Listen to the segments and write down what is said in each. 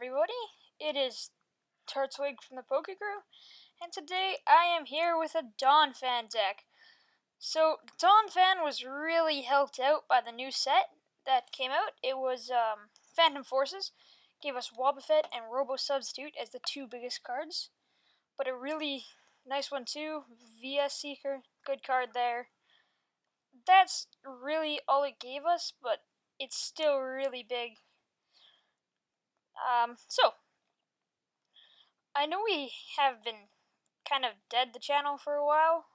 everybody. It is Turtwig from the Poke Crew, and today I am here with a Donphan deck. So, Donphan was really helped out by the new set that came out. It was Phantom Forces, gave us Wobbuffet and Robo Substitute as the two biggest cards, but a really nice one too, VS Seeker, good card there. That's really all it gave us, but it's still really big. So, I know we have been kind of dead the channel for a while.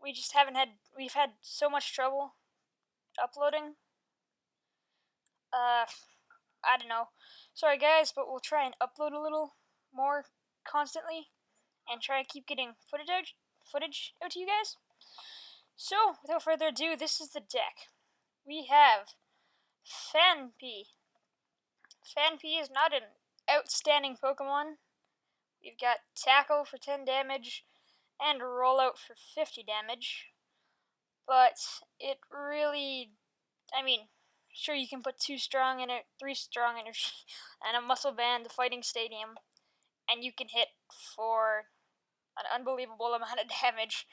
We've had so much trouble uploading. I don't know. Sorry guys, but we'll try and upload a little more constantly and try and keep getting footage out to you guys. So, without further ado, this is the deck. We have Phanpy. Phanpy is not an outstanding Pokemon. We've got Tackle for 10 damage and Rollout for 50 damage. But it really, sure you can put 3 strong energy and a muscle band, the fighting stadium, and you can hit for an unbelievable amount of damage,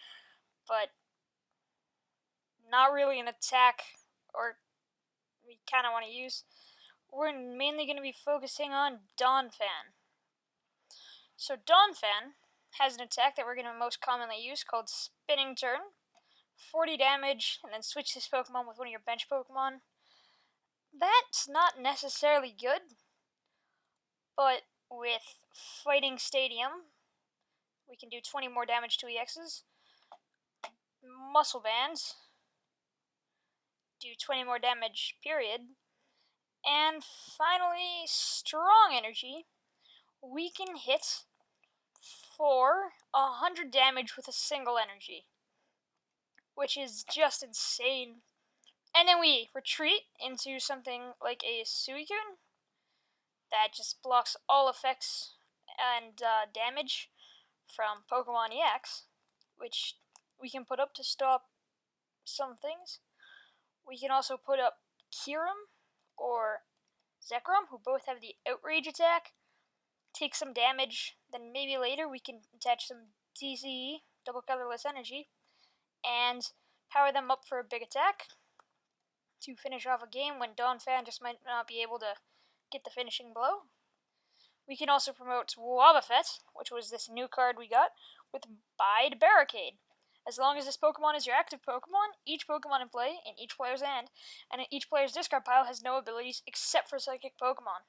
but not really an attack or we kind of want to use. We're mainly going to be focusing on Donphan. So Donphan has an attack that we're going to most commonly use called Spinning Turn. 40 damage, and then switch this Pokemon with one of your bench Pokemon. That's not necessarily good, but with Fighting Stadium, we can do 20 more damage to EXs. Muscle Bands, do 20 more damage, period. And finally, Strong Energy, we can hit for 100 damage with a single energy, which is just insane. And then we retreat into something like a Suicune that just blocks all effects and damage from Pokemon EX, which we can put up to stop some things. We can also put up Kyurem or Zekrom, who both have the Outrage attack, take some damage, then maybe later we can attach some TCG, double colorless energy, and power them up for a big attack to finish off a game when Donphan just might not be able to get the finishing blow. We can also promote Wobbuffet, which was this new card we got, with Bide Barricade. As long as this Pokemon is your active Pokemon, each Pokemon in play in each player's hand, and in each player's discard pile has no abilities except for Psychic Pokemon.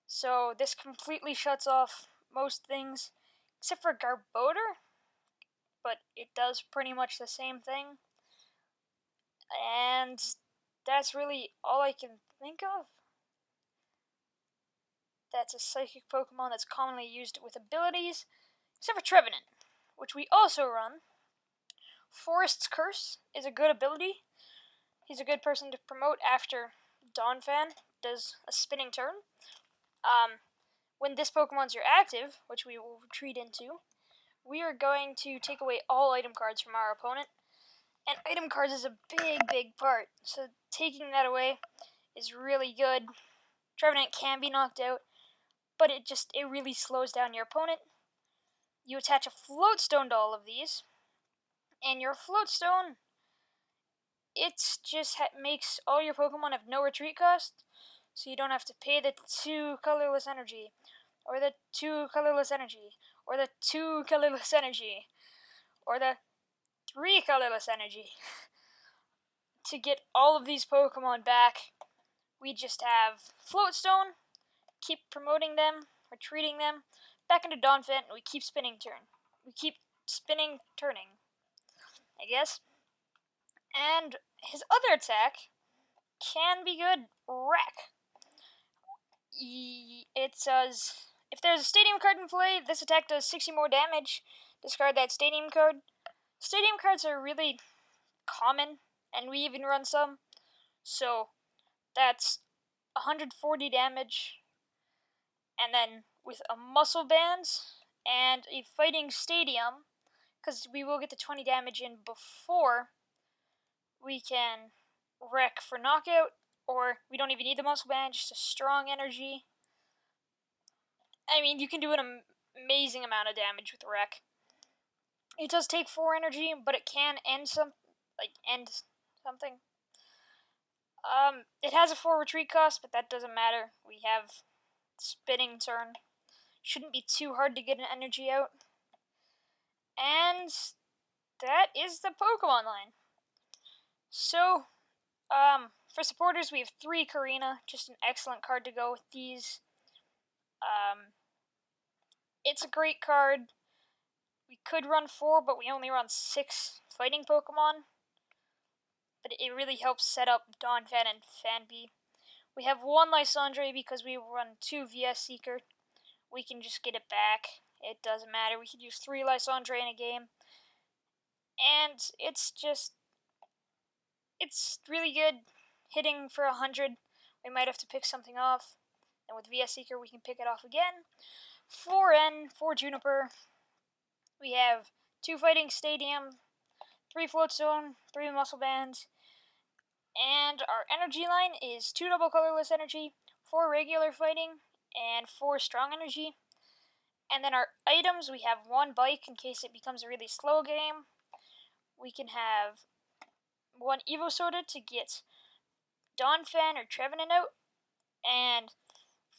So this completely shuts off most things, except for Garbodor, but it does pretty much the same thing. And that's really all I can think of. That's a Psychic Pokemon that's commonly used with abilities, except for Trevenant, which we also run. Forest's Curse is a good ability. He's a good person to promote after Donphan does a Spinning Turn. When this Pokemon's your active, which we will retreat into, we are going to take away all item cards from our opponent. And item cards is a big part, so taking that away is really good. Trevenant can be knocked out, but it really slows down your opponent. You attach a Float Stone to all of these, and your Float Stone, it just makes all your Pokemon have no retreat cost, so you don't have to pay the 2 colorless energy, or the 2 colorless energy, or the 2 colorless energy, or the 3 colorless energy. To get all of these Pokemon back, we just have Float Stone, keep promoting them, retreating them, back into Donphan, and we keep spinning turn. We keep spinning, turning, I guess. And his other attack can be good, Wreck. It says, if there's a Stadium card in play, this attack does 60 more damage. Discard that Stadium card. Stadium cards are really common, and we even run some. So, that's 140 damage. And then with a Muscle Bands and a Fighting Stadium, because we will get the 20 damage in before we can Wreck for knockout, or we don't even need the Muscle Band, just a Strong Energy I mean, you can do an amazing amount of damage with Wreck. It does take 4 energy, but it can end something. It has a 4 retreat cost, but that doesn't matter. We have spinning turn. Shouldn't be too hard to get an energy out. And that is the Pokemon line. So, for supporters, we have 3 Karina. Just an excellent card to go with these. It's a great card. We could run 4, but we only run 6 fighting Pokemon. But it really helps set up Donphan and Fanpy. We have 1 Lysandre because we run 2 VS Seeker. We can just get it back. It doesn't matter. We could use 3 Lysandre in a game. And it's really good hitting for 100. We might have to pick something off. And with VS Seeker, we can pick it off again. 4N, 4 Juniper. We have 2 Fighting Stadium, 3 Float Stone, 3 Muscle Bands. And our energy line is 2 double colorless energy, 4 regular fighting, and 4 strong energy. And then our items, we have 1 bike in case it becomes a really slow game. We can have 1 Evo Soda to get Donphan or Trevenant out, and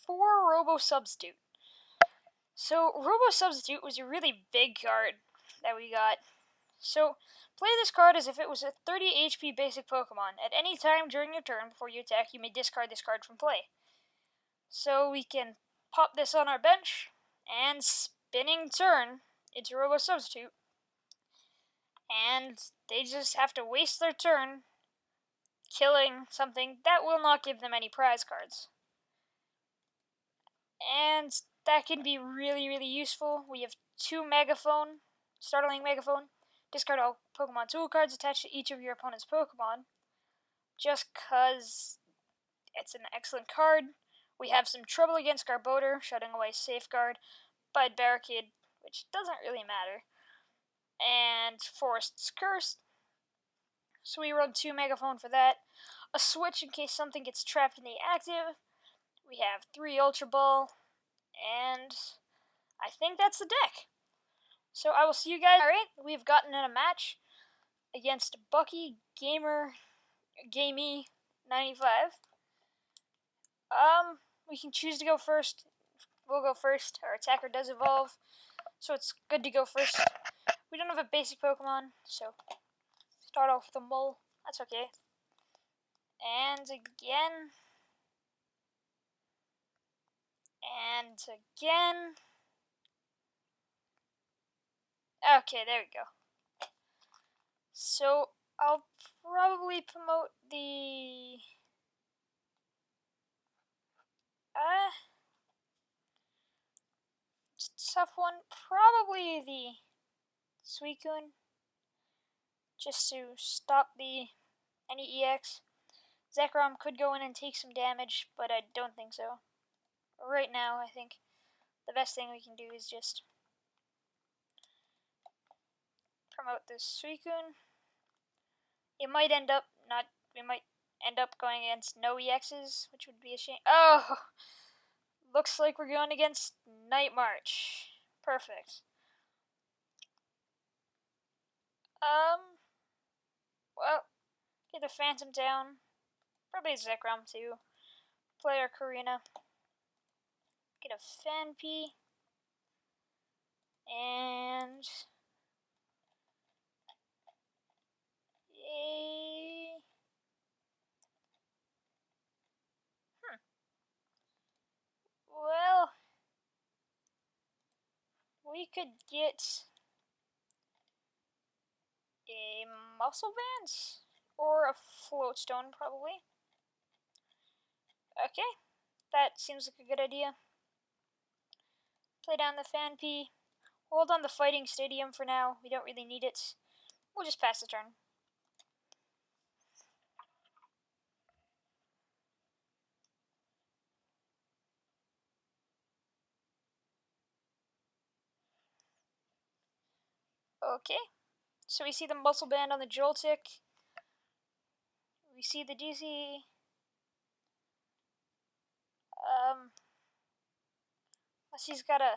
4 Robo Substitute. So Robo Substitute was a really big card that we got. So play this card as if it was a 30 HP basic Pokemon. At any time during your turn before you attack, you may discard this card from play. So we can pop this on our bench and spinning turn into Robo Substitute. And they just have to waste their turn killing something that will not give them any prize cards. And that can be really, really useful. We have 2 Megaphone, Startling Megaphone. Discard all Pokemon tool cards attached to each of your opponent's Pokemon. Just because it's an excellent card. We have some trouble against Garbodor, shutting away Safeguard, Bite Barricade, which doesn't really matter. And Forest's Curse. So we run 2 Megaphone for that. A switch in case something gets trapped in the active. We have 3 Ultra Ball. And I think that's the deck. So I will see you guys. Alright, we've gotten in a match against Bucky Gamey 95. We can choose to go first. We'll go first. Our attacker does evolve, so it's good to go first. We don't have a basic Pokemon, so start off with a Mole. That's okay. And again. And again. Okay, there we go. So I'll probably promote the tough one. Probably the Suicune, just to stop any EX. Zekrom could go in and take some damage, but I don't think so. Right now, I think the best thing we can do is just promote this Suicune. We might end up going against no EXs, which would be a shame. Oh! Looks like we're going against Night March. Perfect. Well, get the Phantom down. Probably a Zekrom too. Play our Karina. Get a Fanpy. And yay. Well, we could get a Muscle Band or a Float Stone, probably. Okay, that seems like a good idea. Play down the Fanpy. Hold on the Fighting Stadium for now. We don't really need it. We'll just pass the turn. Okay, so we see the Muscle Band on the Joltik. We see the DC. He's got a...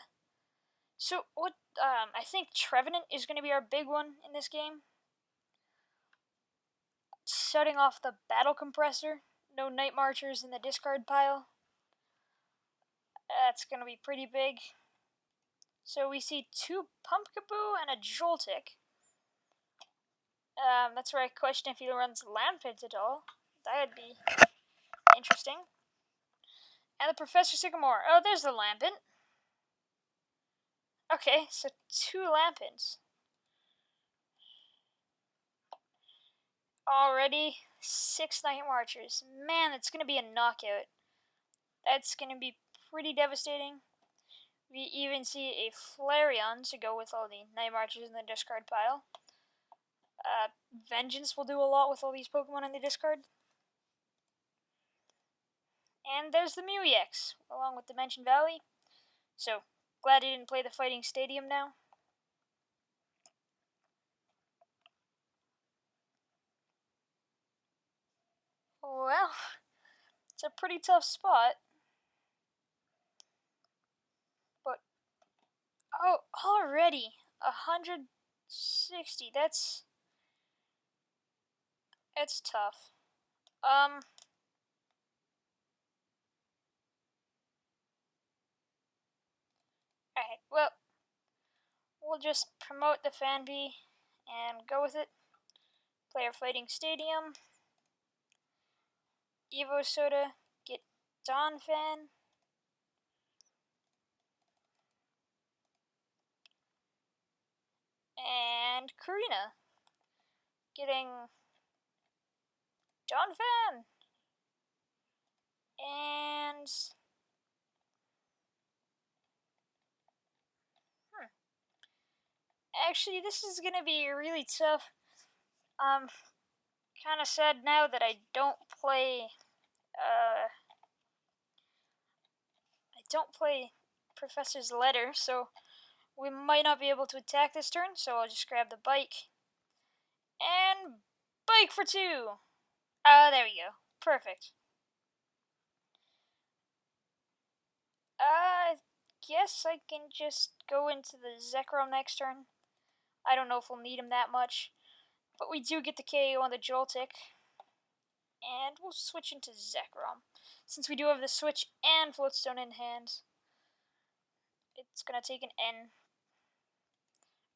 So, what, I think Trevenant is going to be our big one in this game. Shutting off the Battle Compressor. No Night Marchers in the discard pile. That's going to be pretty big. So we see 2 Pumpkaboo and a Joltik. That's where I question if he runs Lampent at all. That would be interesting. And the Professor Sycamore. Oh, there's the Lampent. Okay, so 2 Lampents. Already 6 Night Marchers. Man, it's going to be a knockout. That's going to be pretty devastating. We even see a Flareon to go with all the Night Marchers in the discard pile. Vengeance will do a lot with all these Pokemon in the discard. And there's the Mew EX, along with Dimension Valley. So, glad he didn't play the Fighting Stadium now. Well, it's a pretty tough spot. But, oh, already 160. That's tough. Alright, well, we'll just promote the Fanbee and go with it. Player Fighting Stadium. Evo Soda, get Donphan. And Karina. Getting Donphan. And actually, this is gonna be really tough. Kind of sad now that I don't play. I don't play Professor's Letter, so we might not be able to attack this turn. So I'll just grab the bike and bike for 2. There we go. Perfect. I guess I can just go into the Zekrom next turn. I don't know if we'll need him that much. But we do get the KO on the Joltik. And we'll switch into Zekrom. Since we do have the Switch and Floatstone in hand, it's going to take an N.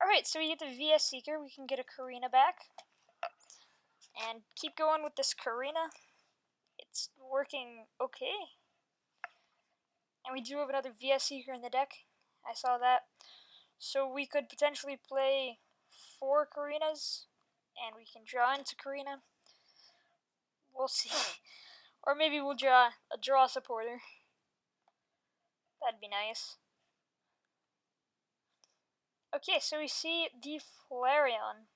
Alright, so we get the VS Seeker. We can get a Karina back. And keep going with this Karina. It's working okay. And we do have another VS Seeker in the deck. I saw that. So we could potentially play 4 Karinas. And we can draw into Karina. We'll see. Or maybe we'll draw a draw supporter. That'd be nice. Okay, so we see the Flareon.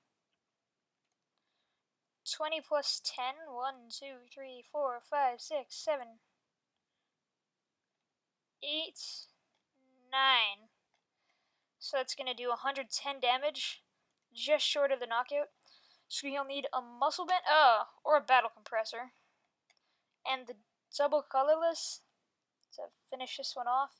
20 plus 10. 1, 2, 3, 4, 5, 6, 7, 8, 9. So that's going to do 110 damage. Just short of the knockout. So he'll need a Muscle Band. Or a Battle Compressor. And the double colorless to finish this one off.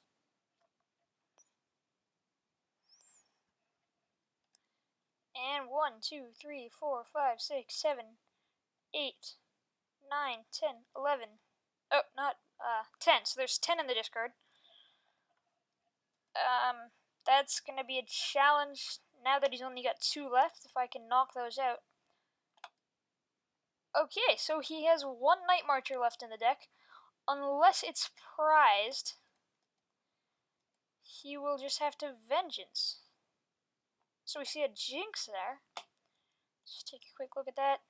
And 1, 2, 3, 4, 5, 6, 7, 8, 9, 10, 11. Oh, not 10. So there's 10 in the discard. That's going to be a challenge now that he's only got 2 left, if I can knock those out. Okay, so he has 1 Night Marcher left in the deck. Unless it's prized, he will just have to Vengeance. So we see a Jinx there. Let's take a quick look at that.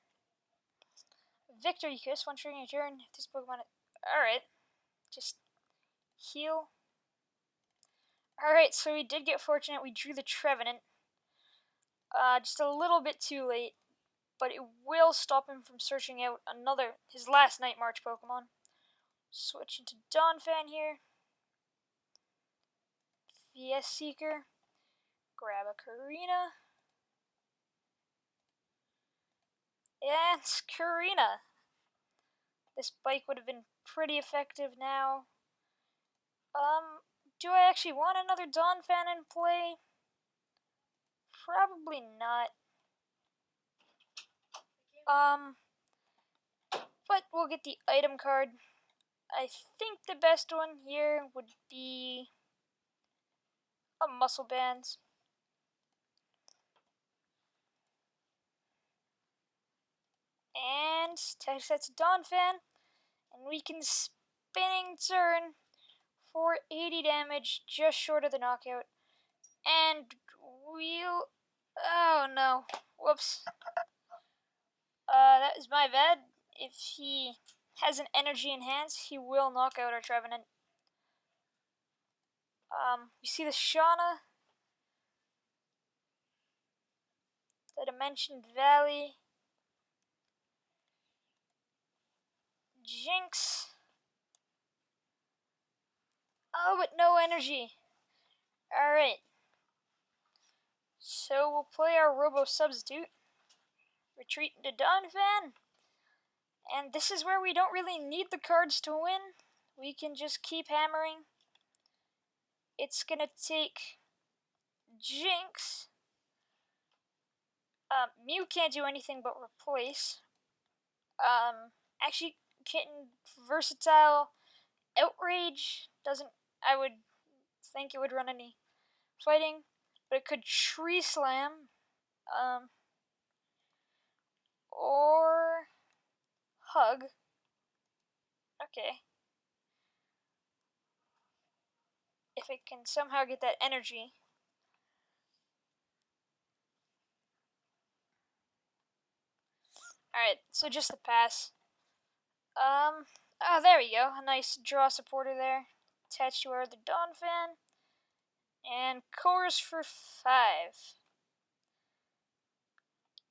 Victory Kiss, one triggering a turn. If this Pokemon... Alright. Just heal. Alright, so we did get fortunate. We drew the Trevenant. Just a little bit too late. But it will stop him from searching out his last Night March Pokemon. Switch into Donphan here. VS Seeker. Grab a Karina. And Karina. This bike would have been pretty effective now. Do I actually want another Donphan in play? Probably not. But we'll get the item card. I think the best one here would be a muscle bands. And text that to Donphan, and we can spinning turn for 80 damage, just short of the knockout. And we'll... Oh no. Whoops. That is my bad. If he has an energy enhance, he will knock out our Trevenant. You see the Shauna? The Dimension Valley. Jinx. Oh, but no energy. Alright. So we'll play our Robo Substitute. Retreat into Donphan. And this is where we don't really need the cards to win. We can just keep hammering. It's gonna take Jinx. Mew can't do anything but replace. Actually, Kitten versatile. Outrage doesn't. I would think it would run any fighting, but it could Tree Slam. Or Hug. Okay. If it can somehow get that energy. Alright, so just the pass. Oh, there we go. A nice draw supporter there. Attached to our other Donphan. And Chorus for 5.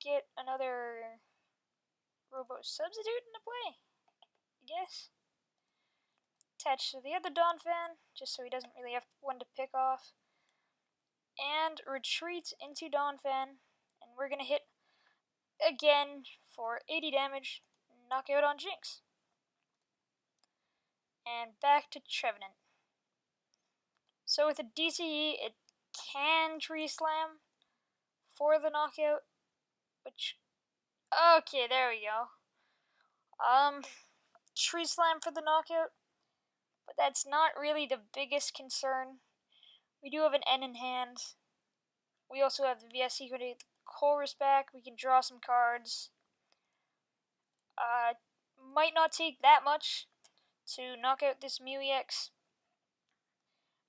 Get another Robo Substitute into play, I guess. Attached to the other Donphan, just so he doesn't really have one to pick off. And retreat into Donphan. And we're gonna hit again for 80 damage. Knockout on Jinx. And back to Trevenant. So with a DCE, it can Tree Slam for the knockout, which, okay, there we go. Tree Slam for the knockout, but that's not really the biggest concern. We do have an N in hand. We also have the VSC to get the Chorus back. We can draw some cards. Might not take that much to knock out this Mew EX.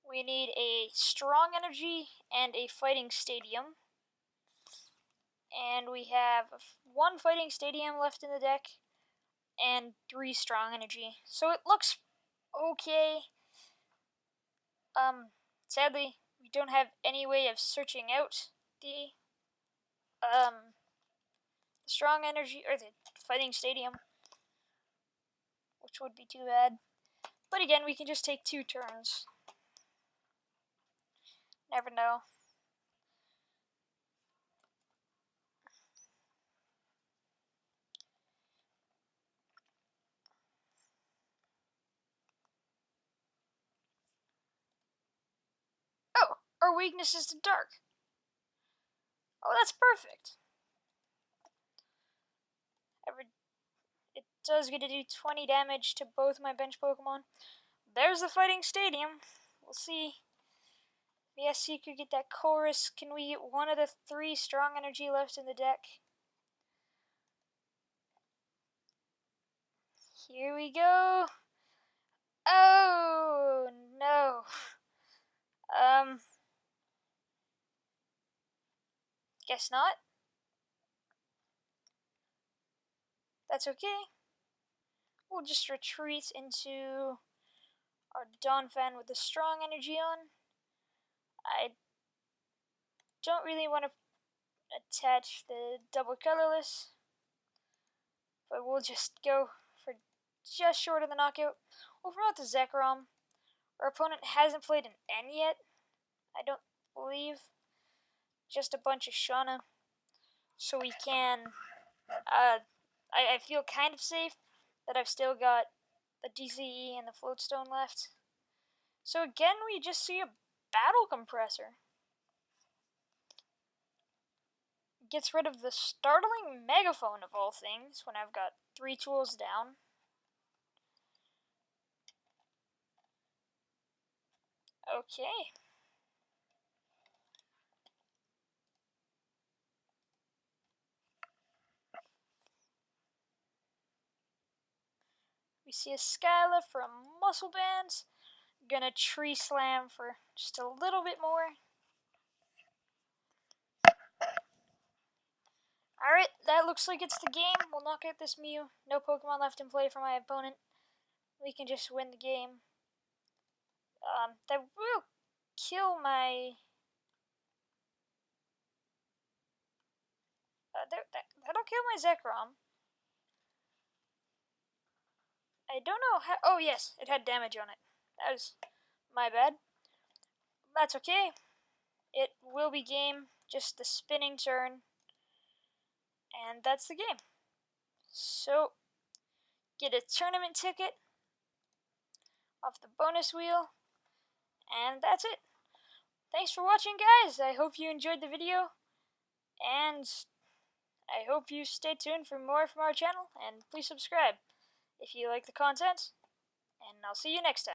We need a Strong Energy and a Fighting Stadium. And we have 1 Fighting Stadium left in the deck and 3 Strong Energy. So it looks okay. Sadly, we don't have any way of searching out the Strong Energy or the Fighting Stadium, which would be too bad. But again, we can just take 2 turns. Never know. Oh, our weakness is to dark. Oh, that's perfect. It does get to do 20 damage to both my bench Pokemon. There's the Fighting Stadium. We'll see. VSC could get that Chorus. Can we get one of the 3 Strong Energy left in the deck? Here we go. Oh, no. Guess not. That's okay. We'll just retreat into our Donphan with the Strong Energy on. I don't really want to attach the double colorless, but we'll just go for just short of the knockout. We'll promote the Zekrom. Our opponent hasn't played an N yet, I don't believe. Just a bunch of Shauna. So we can, I feel kind of safe that I've still got the DCE and the Floatstone left. So again, we just see a battle compressor. Gets rid of the startling megaphone of all things when I've got 3 tools down. Okay. We see a Skyla from Muscle Bands. Gonna Tree Slam for just a little bit more. Alright, that looks like it's the game. We'll knock out this Mew. No Pokemon left in play for my opponent. We can just win the game. That will kill my... that'll kill my Zekrom. I don't know how... Oh, yes, it had damage on it. That was my bad. That's okay. It will be game. Just the spinning turn. And that's the game. So, get a tournament ticket off the bonus wheel. And that's it. Thanks for watching, guys. I hope you enjoyed the video. And I hope you stay tuned for more from our channel. And please subscribe if you like the content. And I'll see you next time.